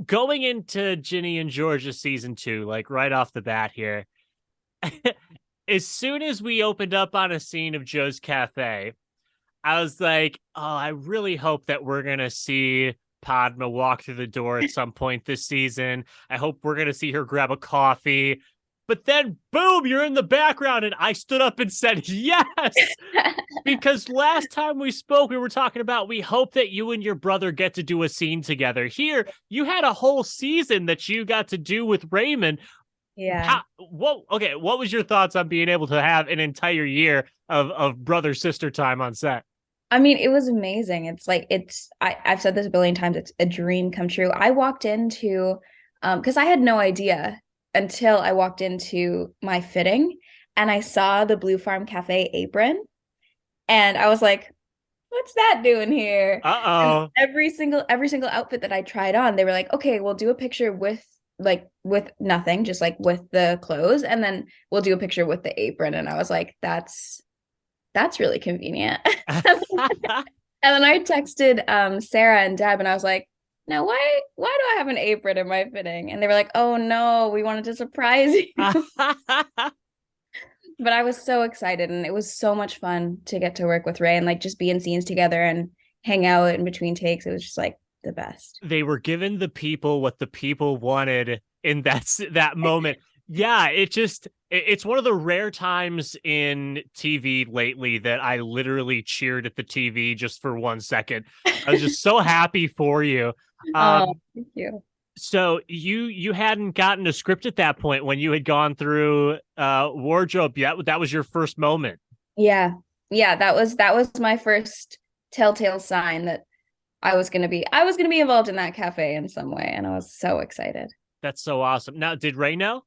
going into Ginny and Georgia season 2, like right off the bat here, as soon as we opened up on a scene of Joe's Cafe, I was like, oh, I really hope that we're going to see Padma walk through the door at some point this season. I hope we're going to see her grab a coffee. But then, boom, you're in the background. And I stood up and said, yes, because last time we spoke, we were talking about we hope that you and your brother get to do a scene together. Here, you had a whole season that you got to do with Raymond. Yeah. What was your thoughts on being able to have an entire year of brother sister time on set? I mean, it was amazing. It's like I've said this a billion times, it's a dream come true. I walked into because I had no idea until I walked into my fitting and I saw the Blue Farm Cafe apron and I was like, what's that doing here? And Uh-oh. every single outfit that I tried on, they were like, okay, we'll do a picture with nothing, just like with the clothes, and then we'll do a picture with the apron. And I was like, that's really convenient. And then I texted Sarah and Deb and I was like, now why do I have an apron in my fitting? And they were like, oh no, we wanted to surprise you. But I was so excited and it was so much fun to get to work with Ray and like just be in scenes together and hang out in between takes. It was just like the best. They were giving the people what the people wanted in that moment. Yeah, it's one of the rare times in TV lately that I literally cheered at the TV just for 1 second. I was just so happy for you. Oh, Um, thank you. so you hadn't gotten a script at that point when you had gone through wardrobe yet. That was your first moment. Yeah. Yeah, that was my first telltale sign that I was gonna be involved in that cafe in some way, and I was so excited. That's so awesome. Now, did Ray know?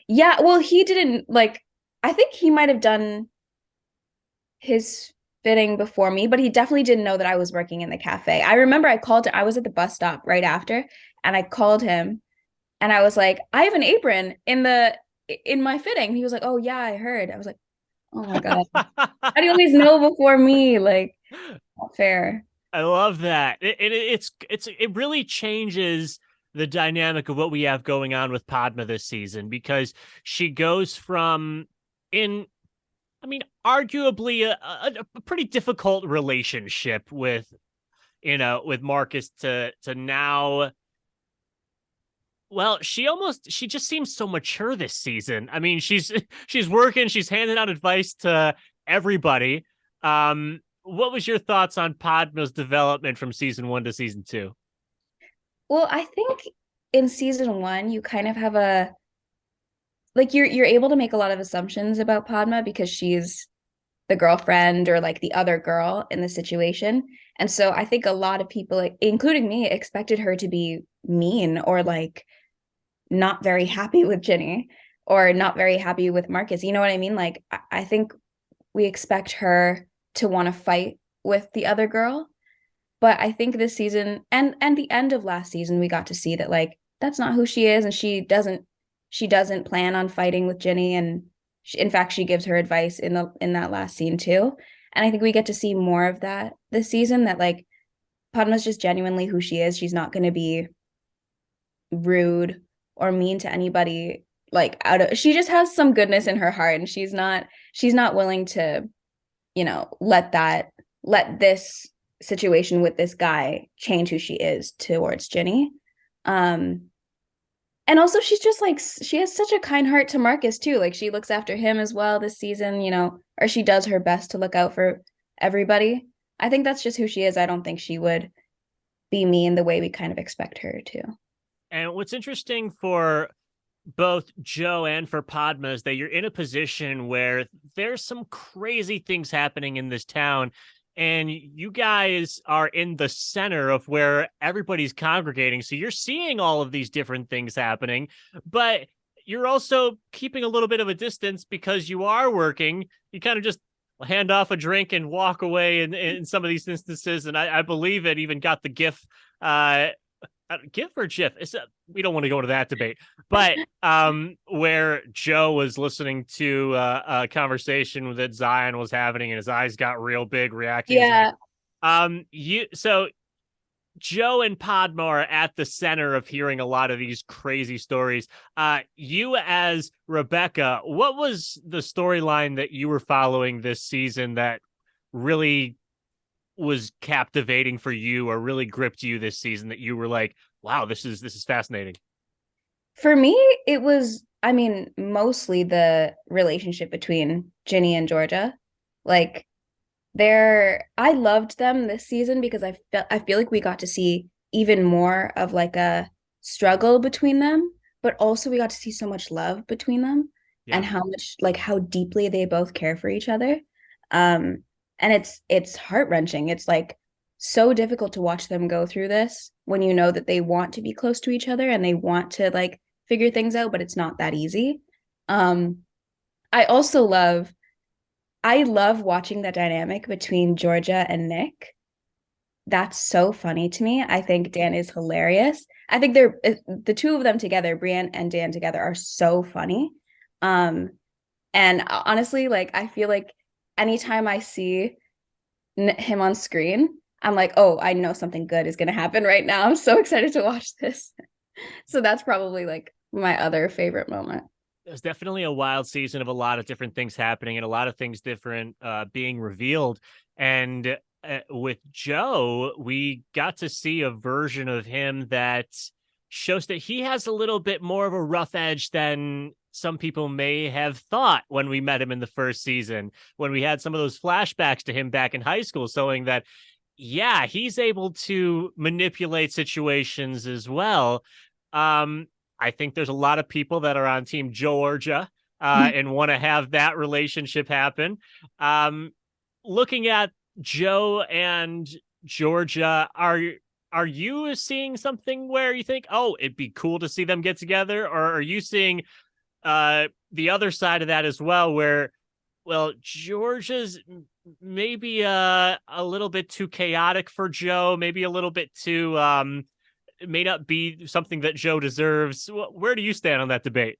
Yeah, well, he didn't like I think he might have done his fitting before me, but he definitely didn't know that I was working in the cafe. I remember I was at the bus stop right after, and I called him and I was like, I have an apron in my fitting. He was like, oh yeah, I heard. I was like, oh my God. How do you always know before me? Like, not fair. I love that. It really changes the dynamic of what we have going on with Padma this season because she goes from in I mean arguably a pretty difficult relationship with with Marcus to now, well, she just seems so mature this season. I mean, she's working, she's handing out advice to everybody. What was your thoughts on Padma's development from season 1 to season 2? Well, I think in season one, you kind of have a like you're able to make a lot of assumptions about Padma because she's the girlfriend or like the other girl in the situation. And so I think a lot of people, like, including me, expected her to be mean or like not very happy with Ginny or not very happy with Marcus. You know what I mean? Like I think we expect her to want to fight with the other girl. But I think this season and the end of last season, we got to see that like that's not who she is, and she doesn't plan on fighting with Ginny, and in fact, she gives her advice in that last scene too. And I think we get to see more of that this season. That like Padma's just genuinely who she is. She's not going to be rude or mean to anybody. Like she just has some goodness in her heart, and she's not willing to let this situation with this guy change who she is towards Ginny. Um, and also she's just like she has such a kind heart to Marcus too. Like she looks after him as well this season, or she does her best to look out for everybody. I think that's just who she is. I don't think she would be mean the way we kind of expect her to. And what's interesting for both Joe and for Padma is that you're in a position where there's some crazy things happening in this town, and you guys are in the center of where everybody's congregating. So you're seeing all of these different things happening, but you're also keeping a little bit of a distance because you are working. You kind of just hand off a drink and walk away in some of these instances. And I believe it even got the GIF GIF or GIF? We don't want to go into that debate, but where Joe was listening to a conversation that Zion was having, and his eyes got real big, reacting as Yeah. you so Joe and Padma are at the center of hearing a lot of these crazy stories. You, as Rebecca, what was the storyline that you were following this season that really was captivating for you or really gripped you this season that you were like, wow, this is fascinating? For me, it was, I mean, mostly the relationship between Ginny and Georgia. Like I loved them this season because I feel like we got to see even more of like a struggle between them, but also we got to see so much love between them and Yeah. how much like how deeply they both care for each other. Um and it's heart-wrenching. It's like so difficult to watch them go through this when you know that they want to be close to each other and they want to like figure things out, but it's not that easy. Um I also I love watching the dynamic between Georgia and Nick. That's so funny to me. I think Dan is hilarious. I think they're the two of them together, Brienne and Dan together, are so funny. Um, and honestly, like I feel like anytime I see him on screen, I'm like, oh, I know something good is going to happen right now. I'm so excited to watch this. So that's probably like my other favorite moment. There's definitely a wild season of a lot of different things happening and a lot of things different being revealed. And with Joe, we got to see a version of him that shows that he has a little bit more of a rough edge than some people may have thought when we met him in the first season, when we had some of those flashbacks to him back in high school, showing that, yeah, he's able to manipulate situations as well. Um, I think there's a lot of people that are on Team Georgia and want to have that relationship happen. Um, Looking at Joe and Georgia, are you seeing something where you think, oh, it'd be cool to see them get together, or are you seeing the other side of that as well, where well, Georgia's maybe a little bit too chaotic for Joe, maybe a little bit too it may not be something that Joe deserves. Where do you stand on that debate?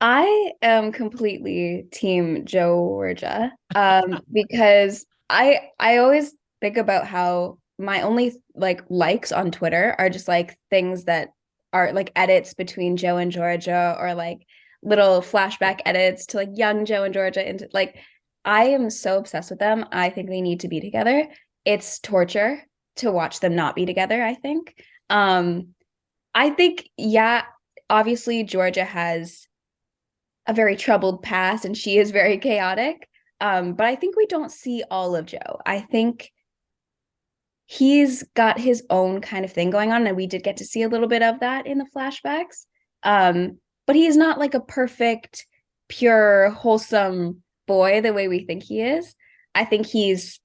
I am completely team Georgia, because I always think about how my only like likes on Twitter are just like things that are like edits between Joe and Georgia or like little flashback edits to like young Joe and Georgia into like I am so obsessed with them. I think they need to be together. It's torture to watch them not be together, I think. I think yeah, obviously Georgia has a very troubled past and she is very chaotic. But I think we don't see all of Joe. I think he's got his own kind of thing going on, and we did get to see a little bit of that in the flashbacks. But he's not like a perfect, pure, wholesome boy the way we think he is. I think he's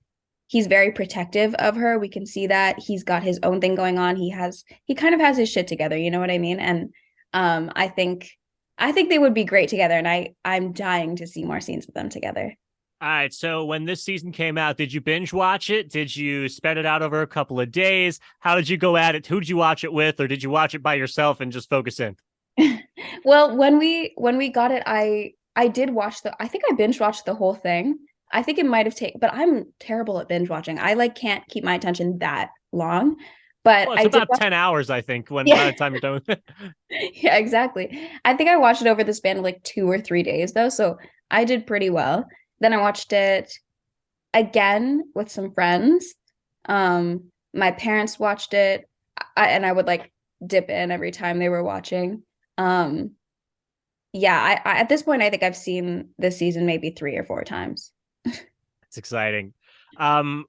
very protective of her. We can see that he's got his own thing going on. He kind of has his shit together, you know what I mean? And I think they would be great together, and I'm dying to see more scenes of them together. All right. So when this season came out, did you binge watch it? Did you spread it out over a couple of days? How did you go at it? Who did you watch it with, or did you watch it by yourself and just focus in? Well, when we got it, I did watch the I think I binge watched the whole thing. I think it might have taken, but I'm terrible at binge watching. I like can't keep my attention that long. But Well, it's I did about watch 10 hours, I think, when by yeah, the time you're done with it. yeah, exactly. I think I watched it over the span of like 2 or 3 days though, so I did pretty well. Then I watched it again with some friends. My parents watched it, and I would like dip in every time they were watching. Um, yeah, I at this point I think I've seen this season maybe 3 or 4 times. It's exciting. Um,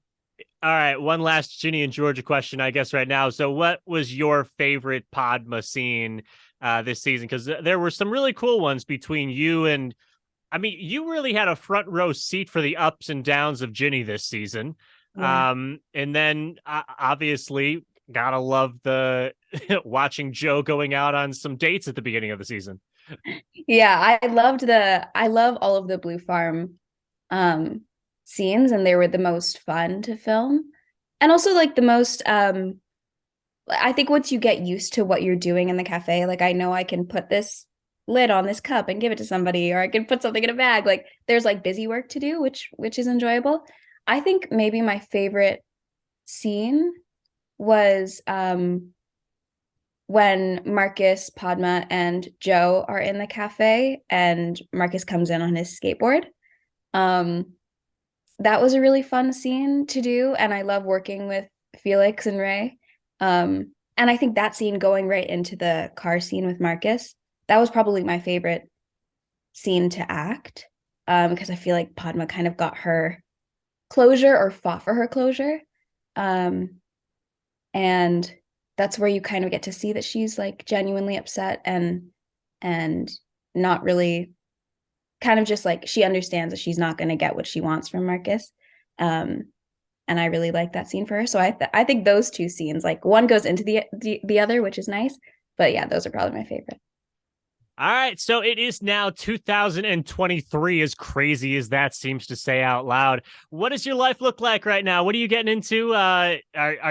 all right, one last Ginny and Georgia question, I guess, right now. So, what was your favorite Padma scene this season? Because there were some really cool ones between you and, I mean, you really had a front row seat for the ups and downs of Ginny this season. Yeah. And then obviously, gotta love the watching Joe going out on some dates at the beginning of the season. Yeah, I love all of the Blue Farm um scenes, and they were the most fun to film. And also like the most I think once you get used to what you're doing in the cafe, like I know I can put this lid on this cup and give it to somebody, or I can put something in a bag. Like there's like busy work to do, which is enjoyable. I think maybe my favorite scene was when Marcus, Padma, and Joe are in the cafe and Marcus comes in on his skateboard. Um, that was a really fun scene to do, and I love working with Felix and Ray. And I think that scene going right into the car scene with Marcus, that was probably my favorite scene to act, because I feel like Padma kind of got her closure or fought for her closure. Um, and that's where you kind of get to see that she's like genuinely upset and not really, kind of just like she understands that she's not going to get what she wants from Marcus. Um, and I really like that scene for her. So I think those two scenes, like one goes into the other, which is nice. But yeah, those are probably my favorite. All right, so it is now 2023, as crazy as that seems to say out loud. What does your life look like right now? What are you getting into? Are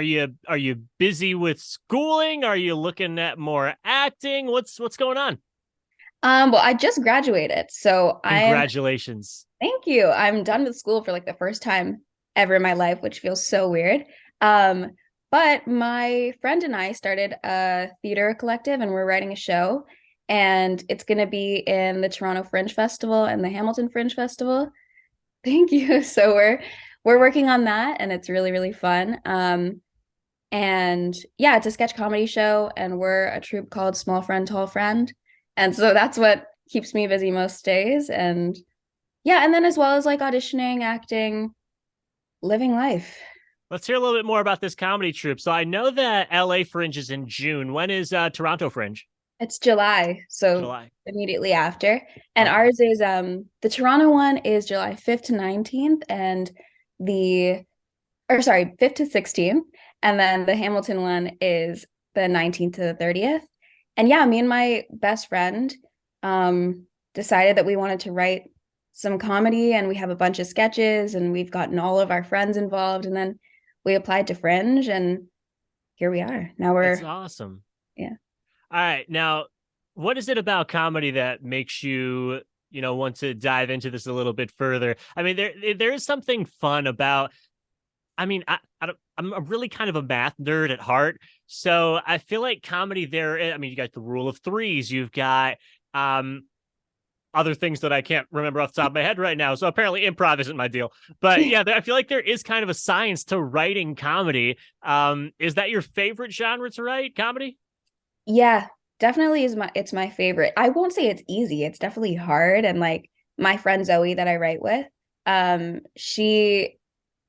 you busy with schooling? Are you looking at more acting? What's going on? Well, I just graduated, so I am. Congratulations. Thank you. I'm done with school for like the first time ever in my life, which feels so weird. Um, but my friend and I started a theater collective and we're writing a show, and it's going to be in the Toronto Fringe Festival and the Hamilton Fringe Festival. Thank you. So we're working on that and it's really, really fun. And yeah, it's a sketch comedy show and we're a troupe called Small Friend, Tall Friend. And so that's what keeps me busy most days. And yeah, and then as well as like auditioning, acting, living life. Let's hear a little bit more about this comedy troupe. So I know that LA Fringe is in June. When is Toronto Fringe? It's July, so July. immediately after. And Okay. ours is the Toronto one is July 5th to 19th and the or sorry, 5th to 16th. And then the Hamilton one is the 19th to the 30th. And yeah, me and my best friend decided that we wanted to write some comedy and we have a bunch of sketches and we've gotten all of our friends involved. And then we applied to Fringe and here we are. Now That's we're, awesome. yeah. All right. Now, what is it about comedy that makes you, want to dive into this a little bit further? I mean, there is something fun about. I mean, I'm a really kind of a math nerd at heart, so I feel like comedy there. I mean, you got the rule of threes. You've got um other things that I can't remember off the top of my head right now. So apparently, improv isn't my deal. But yeah, I feel like there is kind of a science to writing comedy. Is that your favorite genre to write comedy? Yeah, definitely is it's my favorite. I won't say it's easy. It's definitely hard. And like my friend Zoe that I write with, she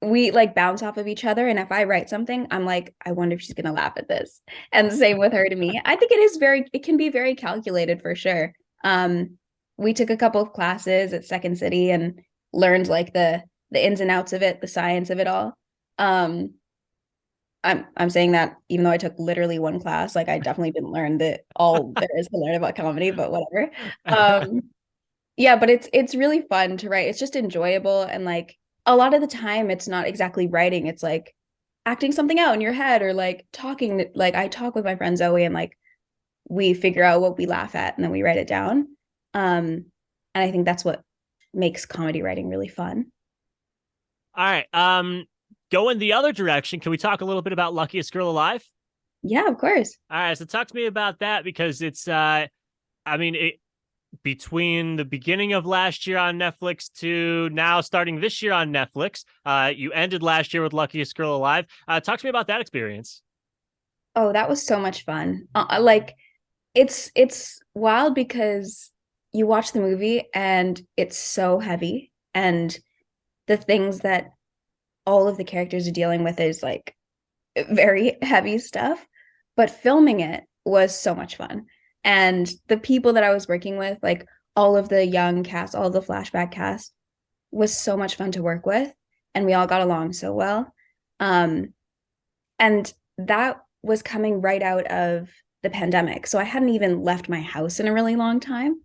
we like bounce off of each other. And if I write something, I'm like, I wonder if she's gonna laugh at this. And the same with her to me. I think it can be very calculated for sure. We took a couple of classes at Second City and learned like the ins and outs of it, the science of it all. Um, I'm saying that even though I took literally one class, like I definitely didn't learn that all there is to learn about comedy, but whatever. Um, yeah, but it's really fun to write. It's just enjoyable and like a lot of the time it's not exactly writing, it's like acting something out in your head or like talking like I talk with my friend Zoe and like we figure out what we laugh at and then we write it down. Um, and I think that's what makes comedy writing really fun. All right. Going the other direction, can we talk a little bit about Luckiest Girl Alive? Yeah, of course. All right, so talk to me about that because it's I mean, between the beginning of last year on Netflix to now starting this year on Netflix, you ended last year with Luckiest Girl Alive. Talk to me about that experience. Oh, that was so much fun. Like it's wild because you watch the movie and it's so heavy and the things that all of the characters are dealing with is like very heavy stuff, but filming it was so much fun. And the people that I was working with, like all of the young cast, all of the flashback cast, was so much fun to work with. And we all got along so well. Um, and that was coming right out of the pandemic. So I hadn't even left my house in a really long time.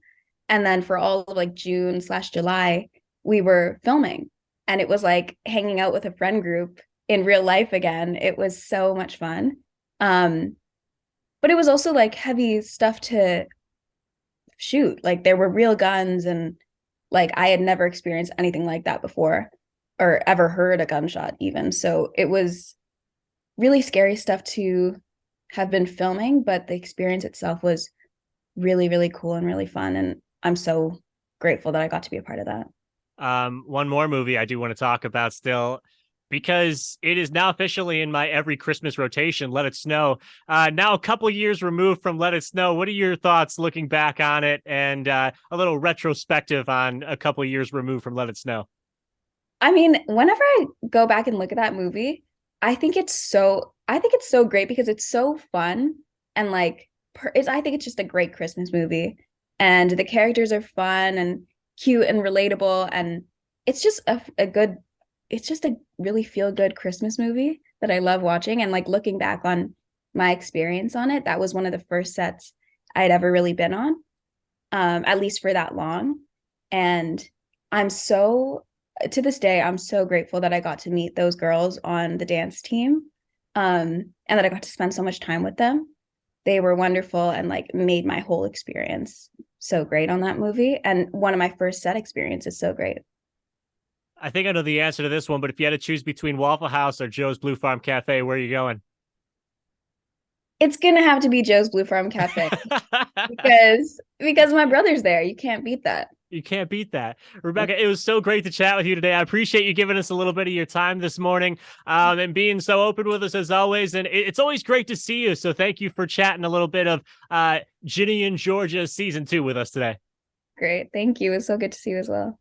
And then for all of like June/July, we were filming. And it was like hanging out with a friend group in real life again. It was so much fun. Um, but it was also like heavy stuff to shoot. Like there were real guns and like I had never experienced anything like that before or ever heard a gunshot even. So really scary stuff to have been filming, but the experience itself was really, really cool and really fun. And I'm so grateful that I got to be a part of that. One more movie I do want to talk about still, because it is now officially in my every Christmas rotation, Let It Snow. Now a couple years removed from Let It Snow, what are your thoughts looking back on it, and a little retrospective on a couple years removed from Let It Snow? I mean, whenever I go back and look at that movie, I think it's so great because it's so fun and like I think it's just a great Christmas movie. And the characters are fun and cute and relatable, and it's just a good it's just a really feel good Christmas movie that I love watching. And like looking back on my experience on it, that was one of the first sets I'd ever really been on, at least for that long. And I'm so to this day, I'm so grateful that I got to meet those girls on the dance team, and that I got to spend so much time with them. They were wonderful and like made my whole experience so great on that movie. And one of my first set experiences so great. I think I know the answer to this one, but if you had to choose between Waffle House or Joe's Blue Farm Cafe, where are you going? It's gonna have to be Joe's Blue Farm Cafe because my brother's there. You can't beat that. You can't beat that. Rebecca, it was so great to chat with you today. I appreciate you giving us a little bit of your time this morning, and being so open with us as always. And it's always great to see you. So thank you for chatting a little bit of Ginny and Georgia season 2 with us today. Great. Thank you. It was so good to see you as well.